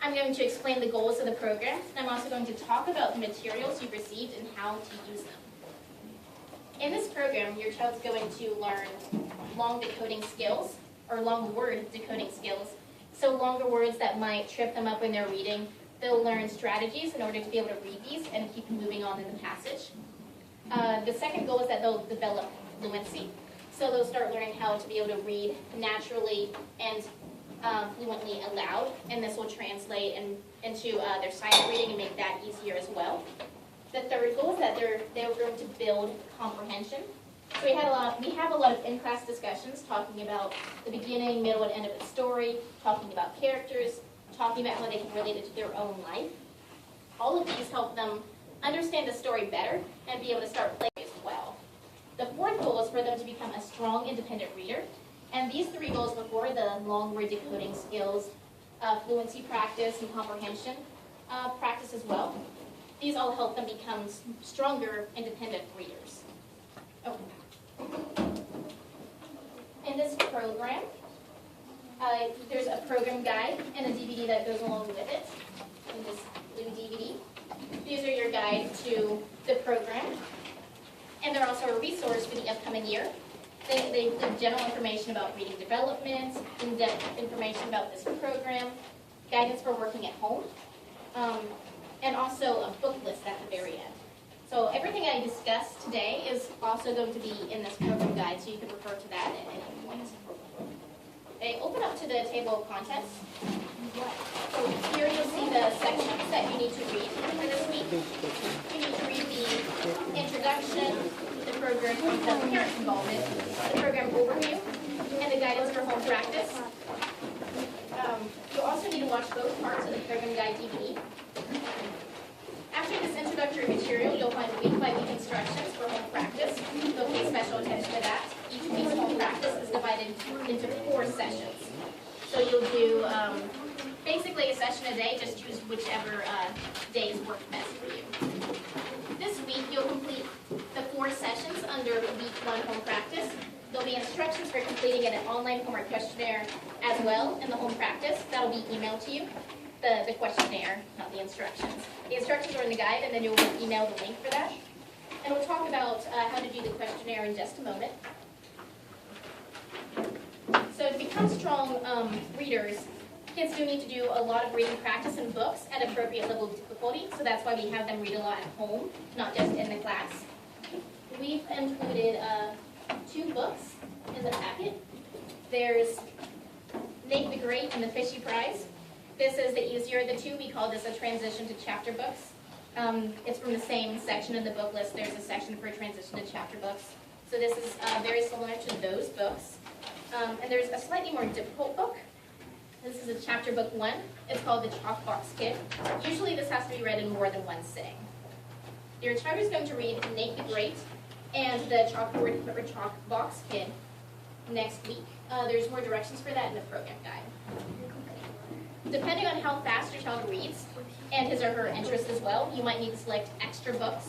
I'm going to explain the goals of the program, and I'm also going to talk about the materials you've received and how to use them. In this program, your child's going to learn long decoding skills, or long word decoding skills. So longer words that might trip them up when they're reading. They'll learn strategies in order to be able to read these and keep moving on in the passage. The second goal is that they'll develop fluency. So they'll start learning how to be able to read naturally and fluently aloud, and this will translate into their silent reading and make that easier as well. The third goal is that they're going to build comprehension. So we have a lot of in-class discussions talking about the beginning, middle, and end of the story, talking about characters, talking about how they can relate it to their own life. All of these help them understand the story better and be able to start playing as well. The fourth goal is for them to become a strong, independent reader. And these three goals before, the long word decoding skills, fluency practice, and comprehension practice as well, these all help them become stronger, independent readers. Okay. In this program, there's a program guide and a DVD that goes along with it, in this blue DVD. These are your guide to the program, and they're also a resource for the upcoming year. They include general information about reading development, in-depth information about this program, guidance for working at home, and also a book list at the very end. So everything I discussed today is also going to be in this program guide, so you can refer to that at any point. Okay, open up to the table of contents. So here you'll see the sections that you need to read for this week. You need to read the introduction, the program, the parents' involvement, the program overview, and the guidance for home practice. You'll also need to watch both parts of the program guide DVD. After this introductory material, you'll find week-by-week instructions for home practice. You'll pay special attention to that. Each week's home practice is divided into 4 sessions. So you'll do basically a session a day, just choose whichever days work best for you. This week, you'll complete the 4 sessions under week 1 home practice. There'll be instructions for completing an online homework questionnaire as well in the home practice. That'll be emailed to you. The questionnaire, not the instructions. The instructions are in the guide, and then you'll email the link for that. And we'll talk about how to do the questionnaire in just a moment. So to become strong readers, kids do need to do a lot of reading practice in books at appropriate level of difficulty, so that's why we have them read a lot at home, not just in the class. We've included 2 books in the packet. There's Nate the Great and the Fishy Prize. This is the easier of the 2. We call this a transition to chapter books. It's from the same section in the book list. There's a section for transition to chapter books. So this is very similar to those books. And there's a slightly more difficult book. This is a chapter book 1. It's called The Chalk Box Kid. Usually this has to be read in more than one sitting. Your child is going to read Nate the Great and the Chalk Box Kid next week. There's more directions for that in the program guide. Depending on how fast your child reads and his or her interest as well, you might need to select extra books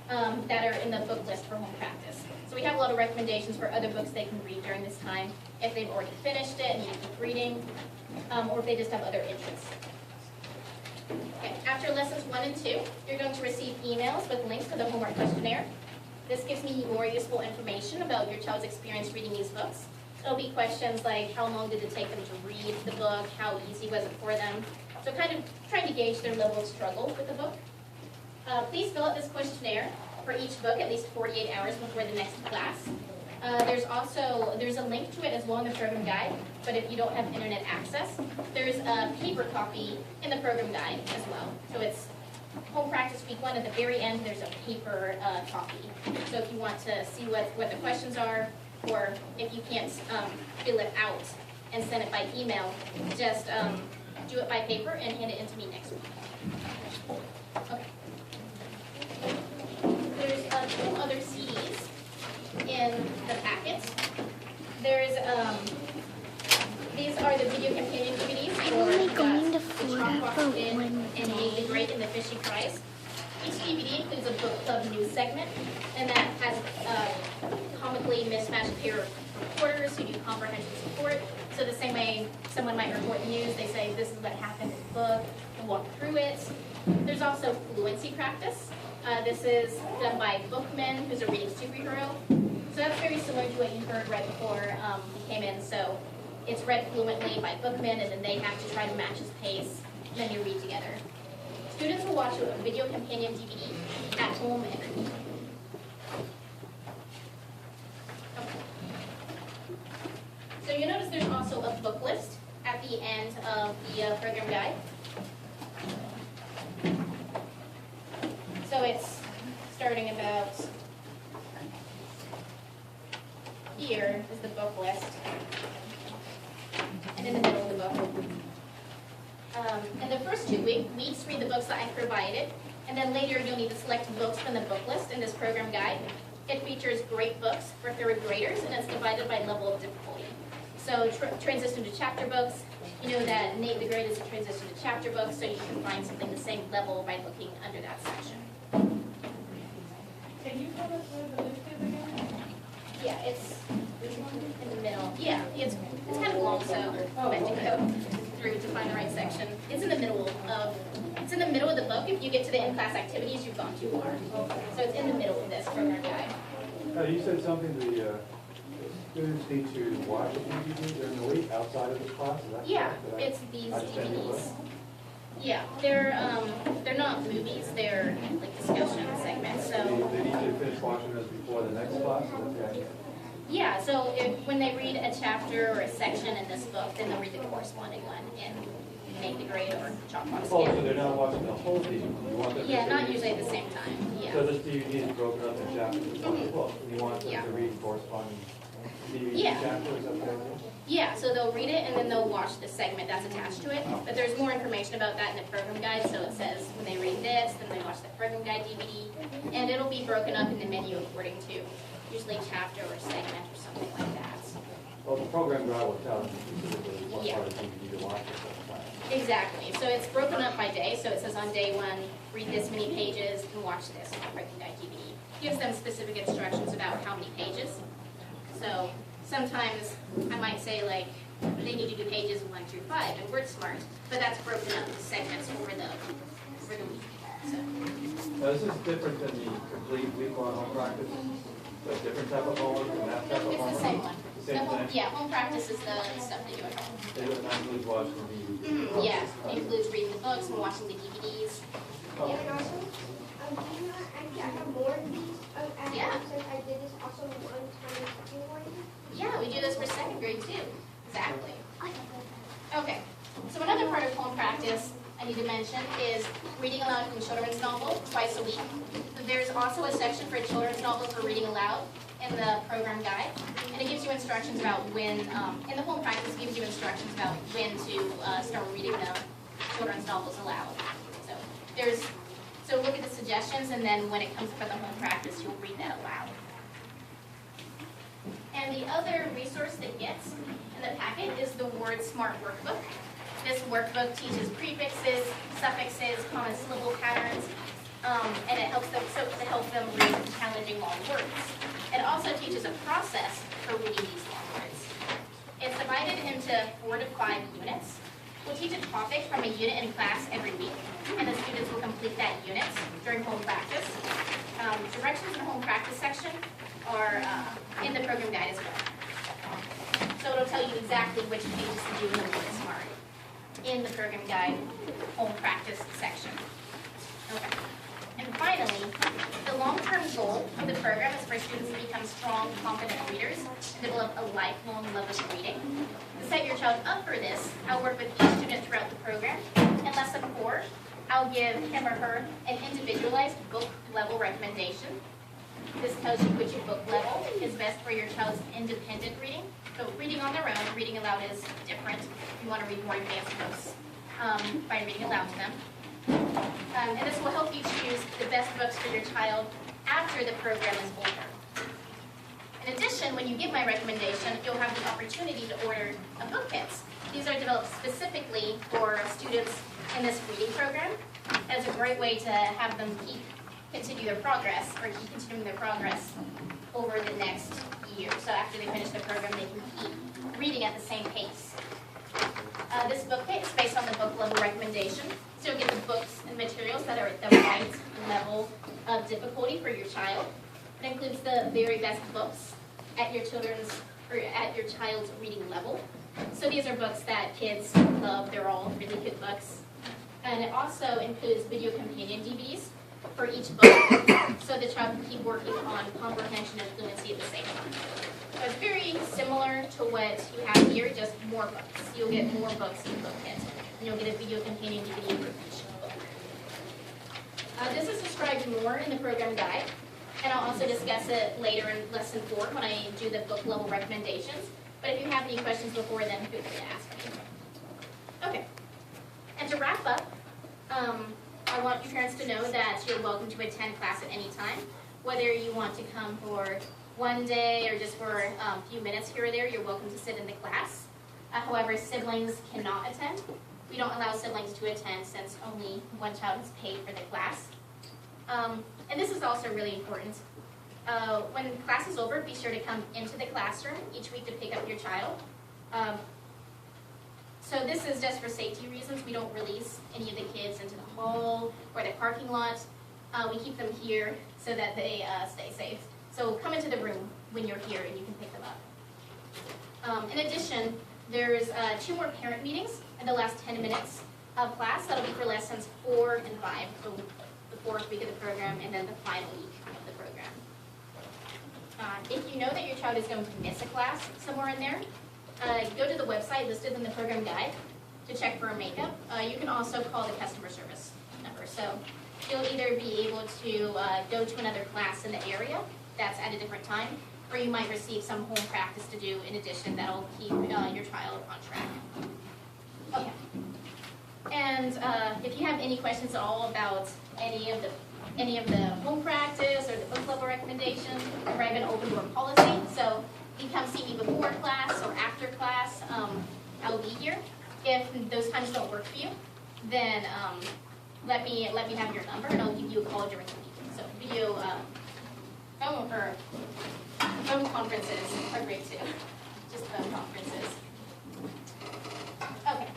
that are in the book list for home practice. So we have a lot of recommendations for other books they can read during this time if they've already finished it and need to keep reading, or if they just have other interests. Okay. After lessons 1 and 2, you're going to receive emails with links to the homework questionnaire. This gives me more useful information about your child's experience reading these books. There'll be questions like how long did it take them to read the book, how easy was it for them. So kind of trying to gauge their level of struggle with the book. Please fill out this questionnaire for each book at least 48 hours before the next class. There's a link to it as well in the program guide, but if you don't have internet access, there's a paper copy in the program guide as well. So it's home practice week 1 at the very end, there's a paper copy. So if you want to see what the questions are, or if you can't fill it out and send it by email, just do it by paper and hand it in to me next week. Okay. There's 2 other CDs in the packet. There's these are the video companion DVDs for the Chalk Box Kid and Nate the Great and the Fishy Prize. Each DVD includes a book club news segment, and that has comically mismatched pair of reporters who do comprehension support. So the same way someone might report news, they say this is what happened in the book. and walk through it. There's also fluency practice. This is done by Bookman, who's a reading superhero. So that's very similar to what you heard right before you came in. So it's read fluently by Bookman, and then they have to try to match his pace, and then you read together. Students will watch a video companion DVD at home every week. Okay. So you notice there's also a book list at the end of the program guide. So it's starting about here is the book list, and in the middle of the book. In the first 2 weeks, read the books that I provided, and then later you'll need to select books from the book list in this program guide. It features great books for third graders, and it's divided by level of difficulty. So transition to chapter books, you know that Nate the Great is a transition to chapter books, so you can find something the same level by looking under that section. Can you tell us where the list is again? Yeah, it's in the middle. Yeah, it's kind of long, so I have to go through to find the right section. It's in the middle of the book. If you get to the in-class activities, you've gone too far. So it's in the middle of this program guide. You said something the students need to watch a DVD during the week outside of the class? Is that Yeah, correct? it's these understand your DVDs. Yeah, they're not movies. They're like discussion segments. So They need to finish watching those before the next class? Is that the idea? yeah, so when they read a chapter or a section in this book, then they'll read the corresponding one in Nate the Great or Chalkbox Oh, Kid. so they're not watching the whole DVD? You want them to Yeah, not read- usually at the same time. Yeah. So this DVD is broken up in chapters of the book, and you want them Yeah. to read corresponding DVD Yeah. chapters? Is that the idea? Yeah, so they'll read it and then they'll watch the segment that's attached to it. But there's more information about that in the program guide. So it says when they read this, then they watch the program guide DVD. And it'll be broken up in the menu according to usually chapter or segment or something like that. Well, the program guide will tell you specifically what Yeah. part of the DVD to watch at that time. Exactly. So it's broken up by day. So it says on day 1, read this many pages and watch this on the program guide DVD. Gives them specific instructions about how many pages. So sometimes I might say like they need to do pages 1 through 5 and word smart, but that's broken up into segments over the week. So Now, this is different than the complete week-long home practice, so a different type of homework and that type of it's homework? the same one. The same thing? Yeah, home practice is the stuff they do at home. They don't include watching the DVD? Yeah, it includes reading the books and watching the DVDs. Oh. Yeah, and also, do you know, actually, I have more of these at Yeah. home since I did this also one time in second grade. Yeah, we do this for second grade too. Exactly. Okay, so another part of home practice I need to mention is reading aloud from children's novel twice a week. There's also a section for children's novel for reading aloud in the program guide, and it gives you instructions about when, in the home practice, it gives you instructions about when to start reading the children's novels aloud. So look at the suggestions, and then when it comes for the home practice, you'll read that aloud. And the other resource that gets in the packet is the Word Smart Workbook. This workbook teaches prefixes, suffixes, common syllable patterns, and it helps them read challenging long words. It also teaches a process for reading these long words. It's divided into 4 to 5 units. We'll teach a topic from a unit in class every week, and the students will complete that unit during home practice. Directions in the home practice section are in the program guide as well. So it'll tell you exactly which pages to do in the Word Smart in the program guide home practice section. Okay. And finally, the long-term goal of the program is for students to become strong, confident readers and develop a lifelong love of reading. To set your child up for this, I'll work with each student throughout the program. In Lesson 4, I'll give him or her an individualized book level recommendation. This tells you which book level is best for your child's independent reading. So reading on their own, reading aloud is different. You want to read more advanced books by reading aloud to them. And this will help you choose the best books for your child after the program is over. In addition, when you give my recommendation, you'll have the opportunity to order a book kits. These are developed specifically for students in this reading program as a great way to have them continue their progress, or keep continuing their progress over the next year. So after they finish the program, they can keep reading at the same pace. This book kit is based on the book level recommendation. So you'll books that are at the right level of difficulty for your child. It includes the very best books at your children's or at your child's reading level. So these are books that kids love. They're all really good books. And it also includes video companion DVDs for each book, so the child can keep working on comprehension and fluency at the same time. So it's very similar to what you have here, just more books. You'll get more books in book kit, and you'll get a video companion DVD for each book. This is described more in the program guide, and I'll also discuss it later in lesson 4 when I do the book level recommendations. But if you have any questions before then, feel free to ask me. Okay, and to wrap up, I want your parents to know that you're welcome to attend class at any time. Whether you want to come for one day or just for a few minutes here or there, you're welcome to sit in the class. However, siblings cannot attend. We don't allow siblings to attend since only one child is paid for the class. And this is also really important. When class is over, be sure to come into the classroom each week to pick up your child. So this is just for safety reasons. We don't release any of the kids into the hall or the parking lot. We keep them here so that they stay safe. So come into the room when you're here and you can pick them up. In addition, there's 2 more parent meetings in the last 10 minutes of class. That'll be for lessons 4 and 5, so the 4th week of the program and then the final week of the program. If you know that your child is going to miss a class somewhere in there, go to the website listed in the program guide to check for a makeup. You can also call the customer service number. So you'll either be able to go to another class in the area that's at a different time, or you might receive some home practice to do in addition that'll keep your child on track. Okay. And if you have any questions at all about any of the home practice or the book level recommendations, or I have an open door policy, so you can come see me before class or after class. I'll be here. If those times don't work for you, then let me have your number, and I'll give you a call during the week. So video phone conferences are great too. Just phone conferences. Okay.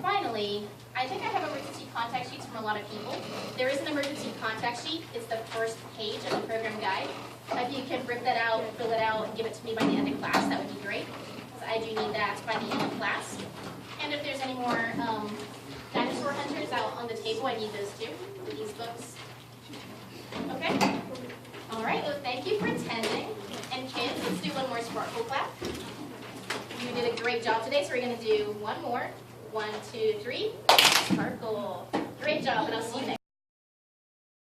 Finally, I think I have emergency contact sheets from a lot of people. There is an emergency contact sheet. It's the first page of the program guide. If you can rip that out, fill it out, and give it to me by the end of class, that would be great, because I do need that by the end of class. And if there's any more dinosaur hunters out on the table, I need those too, for these books. Okay? All right, well, thank you for attending. And kids, let's do one more sparkle clap. You did a great job today, so we're going to do one more. 1, 2, 3, sparkle. Great job, and I'll see you next time.